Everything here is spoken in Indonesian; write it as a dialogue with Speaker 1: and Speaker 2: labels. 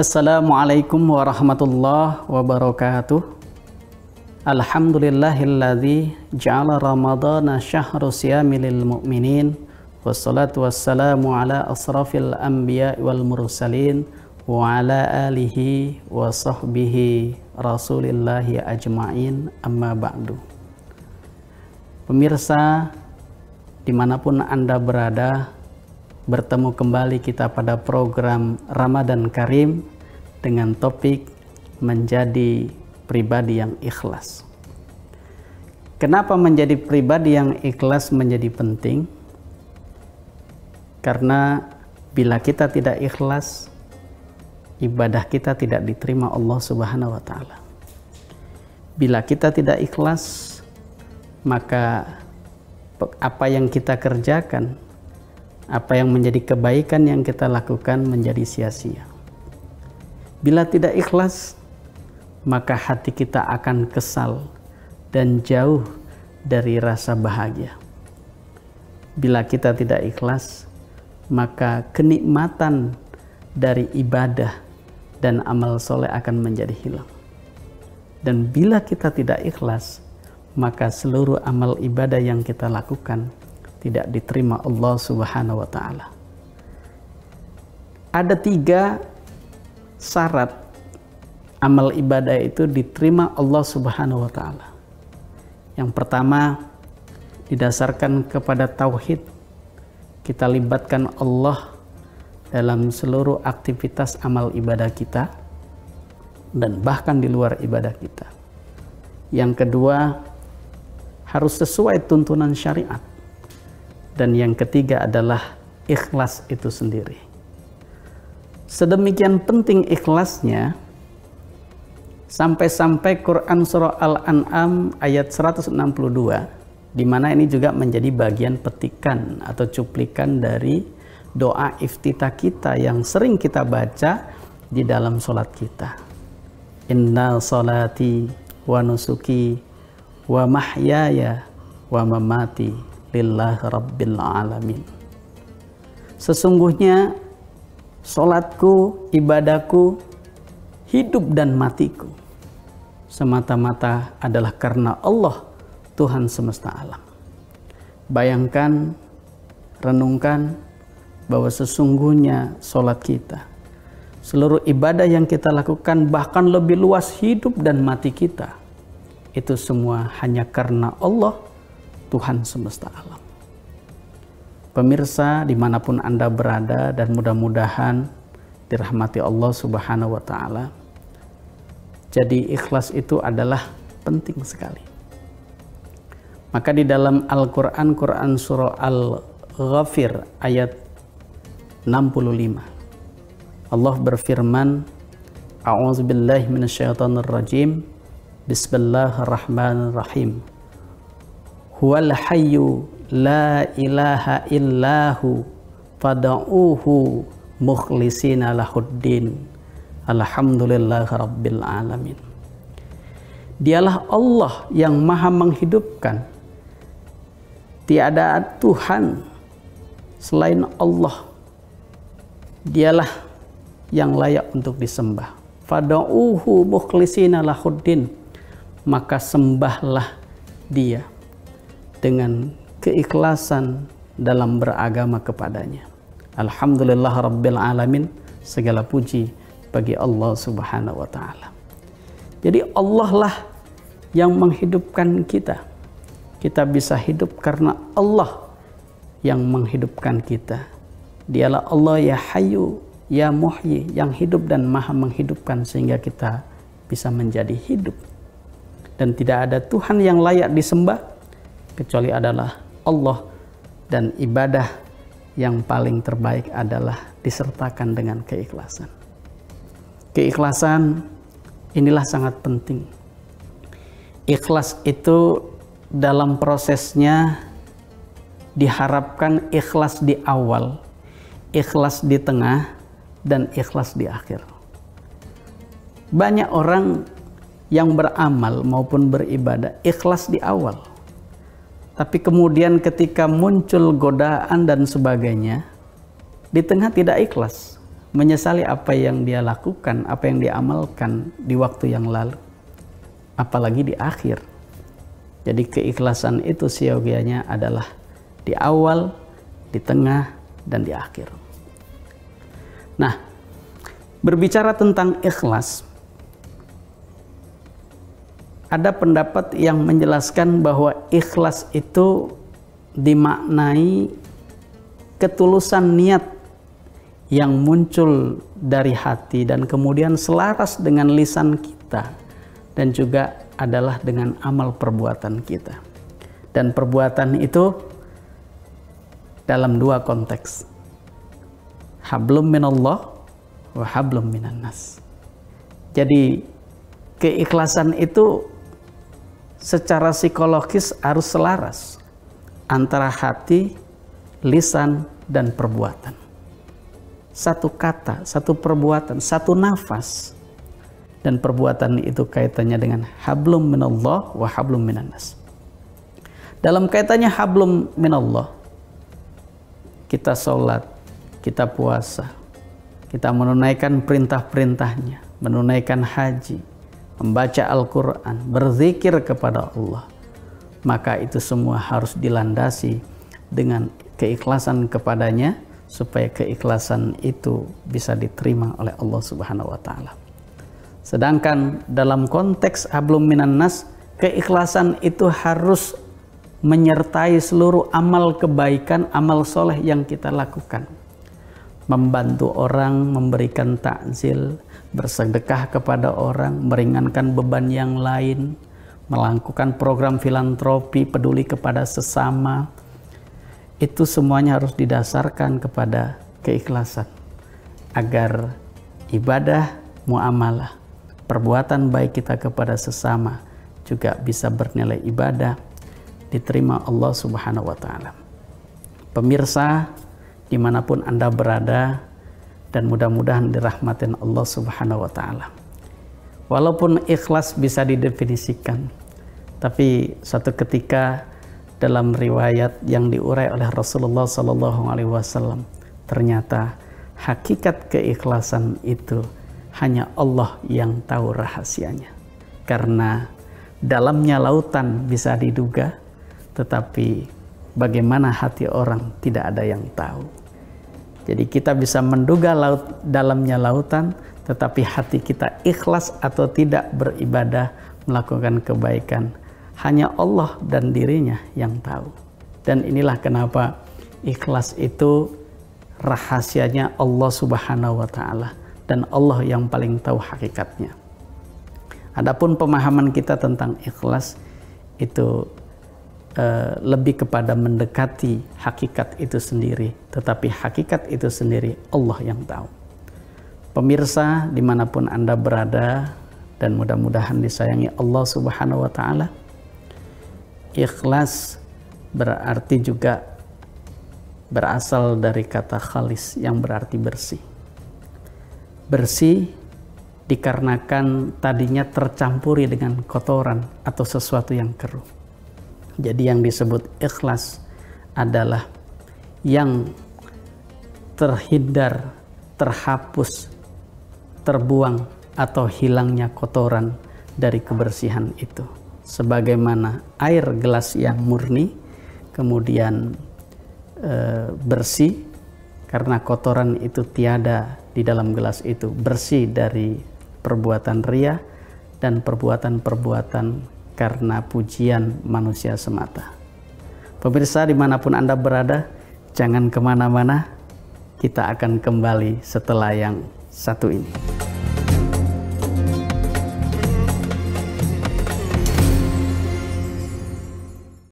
Speaker 1: Assalamualaikum warahmatullahi wabarakatuh. Alhamdulillahilladzi ja'ala ramadana syahru siyami lil mu'minin. Wassalatu wassalamu ala asrafil anbiya wal mursalin wa ala alihi wa sahbihi rasulillahi ajma'in, amma ba'du. Pemirsa, dimanapun Anda berada, bertemu kembali kita pada program Ramadan Karim dengan topik menjadi pribadi yang ikhlas. Kenapa menjadi pribadi yang ikhlas menjadi penting? Karena bila kita tidak ikhlas, ibadah kita tidak diterima Allah Subhanahu wa Ta'ala. Bila kita tidak ikhlas, maka apa yang kita kerjakan, apa yang menjadi kebaikan yang kita lakukan menjadi sia-sia. Bila tidak ikhlas, maka hati kita akan kesal dan jauh dari rasa bahagia. Bila kita tidak ikhlas, maka kenikmatan dari ibadah dan amal soleh akan menjadi hilang. Dan bila kita tidak ikhlas, maka seluruh amal ibadah yang kita lakukan tidak diterima Allah Subhanahu wa Ta'ala. Ada 3 syarat amal ibadah itu diterima Allah Subhanahu wa Ta'ala. Yang pertama, didasarkan kepada tauhid. Kita libatkan Allah dalam seluruh aktivitas amal ibadah kita dan bahkan di luar ibadah kita. Yang kedua, harus sesuai tuntunan syariat. Dan yang ketiga adalah ikhlas itu sendiri. Sedemikian penting ikhlasnya, sampai-sampai Quran surah Al-An'am ayat 162, di mana ini juga menjadi bagian petikan atau cuplikan dari doa iftitah kita yang sering kita baca di dalam sholat kita. Inna sholati wa nusuki wa mahyaya wa mamati lillahi rabbil alamin. Sesungguhnya sholatku, ibadahku, hidup dan matiku semata-mata adalah karena Allah, Tuhan semesta alam. Bayangkan, renungkan bahwa sesungguhnya sholat kita, seluruh ibadah yang kita lakukan, bahkan lebih luas hidup dan mati kita, itu semua hanya karena Allah, Tuhan semesta alam. Pemirsa, dimanapun Anda berada, dan mudah-mudahan dirahmati Allah Subhanahu wa Ta'ala. Jadi ikhlas itu adalah penting sekali. Maka di dalam Al-Quran, Quran surah Al-Ghafir ayat 65, Allah berfirman, A'udzubillahi minasyaitonirrajim, Bismillahirrahmanirrahim. Huwal hayyu la ilaha illahu fada'uhu mukhlisina lahuddin. Alhamdulillahi rabbil alamin. Dialah Allah yang maha menghidupkan. Tiada Tuhan selain Allah. Dialah yang layak untuk disembah. Fada'uhu mukhlisina lahuddin. Maka sembahlah Dia dengan keikhlasan dalam beragama kepadanya. Alhamdulillah rabbil alamin. Segala puji bagi Allah Subhanahu wa Ta'ala. Jadi Allah lah yang menghidupkan kita. Kita bisa hidup karena Allah yang menghidupkan kita. Dialah Allah ya Hayyu ya Muhyi, yang hidup dan maha menghidupkan sehingga kita bisa menjadi hidup. Dan tidak ada Tuhan yang layak disembah kecuali adalah Allah, dan ibadah yang paling terbaik adalah disertakan dengan keikhlasan. Keikhlasan inilah sangat penting. Ikhlas itu dalam prosesnya diharapkan ikhlas di awal, ikhlas di tengah, dan ikhlas di akhir. Banyak orang yang beramal maupun beribadah ikhlas di awal, tapi kemudian ketika muncul godaan dan sebagainya, di tengah tidak ikhlas, menyesali apa yang dia lakukan, apa yang dia amalkan di waktu yang lalu, apalagi di akhir. Jadi keikhlasan itu siogianya adalah di awal, di tengah, dan di akhir. Nah, berbicara tentang ikhlas, ada pendapat yang menjelaskan bahwa ikhlas itu dimaknai ketulusan niat yang muncul dari hati dan kemudian selaras dengan lisan kita, dan juga adalah dengan amal perbuatan kita. Dan perbuatan itu dalam dua konteks, hablum minallah wa hablum minan nas. Jadi keikhlasan itu secara psikologis harus selaras antara hati, lisan, dan perbuatan. Satu kata, satu perbuatan, satu nafas, dan perbuatan itu kaitannya dengan hablum minallah wa hablum minan nas. Dalam kaitannya hablum minallah, kita sholat, kita puasa, kita menunaikan perintah-perintahnya, menunaikan haji, membaca Al-Quran, berzikir kepada Allah, maka itu semua harus dilandasi dengan keikhlasan kepadanya, supaya keikhlasan itu bisa diterima oleh Allah Subhanahu wa Ta'ala. Sedangkan dalam konteks hablum minan nas, keikhlasan itu harus menyertai seluruh amal kebaikan, amal soleh yang kita lakukan. Membantu orang, memberikan takzil, bersedekah kepada orang, meringankan beban yang lain, melakukan program filantropi, peduli kepada sesama. Itu semuanya harus didasarkan kepada keikhlasan, agar ibadah, muamalah, perbuatan baik kita kepada sesama juga bisa bernilai ibadah, diterima Allah Subhanahu wa Ta'ala. Pemirsa, dimanapun Anda berada, dan mudah-mudahan dirahmatin Allah Subhanahu wa Ta'ala. Walaupun ikhlas bisa didefinisikan, tapi suatu ketika dalam riwayat yang diurai oleh Rasulullah SAW, ternyata hakikat keikhlasan itu hanya Allah yang tahu rahasianya. Karena dalamnya lautan bisa diduga, tetapi bagaimana hati orang tidak ada yang tahu. Jadi kita bisa menduga dalamnya lautan, tetapi hati kita ikhlas atau tidak beribadah, melakukan kebaikan, hanya Allah dan dirinya yang tahu. Dan inilah kenapa ikhlas itu rahasianya Allah Subhanahu wa Ta'ala, dan Allah yang paling tahu hakikatnya. Adapun pemahaman kita tentang ikhlas itu lebih kepada mendekati hakikat itu sendiri, tetapi hakikat itu sendiri Allah yang tahu. Pemirsa dimanapun Anda berada, dan mudah-mudahan disayangi Allah Subhanahu wa Ta'ala, ikhlas berarti juga berasal dari kata khalis yang berarti bersih. Bersih dikarenakan tadinya tercampuri dengan kotoran atau sesuatu yang keruh. Jadi yang disebut ikhlas adalah yang terhindar, terhapus, terbuang atau hilangnya kotoran dari kebersihan itu. Sebagaimana air gelas yang murni kemudian bersih karena kotoran itu tiada di dalam gelas itu, bersih dari perbuatan riya dan perbuatan-perbuatan karena pujian manusia semata. Pemirsa dimanapun Anda berada, jangan kemana-mana, kita akan kembali setelah yang satu ini.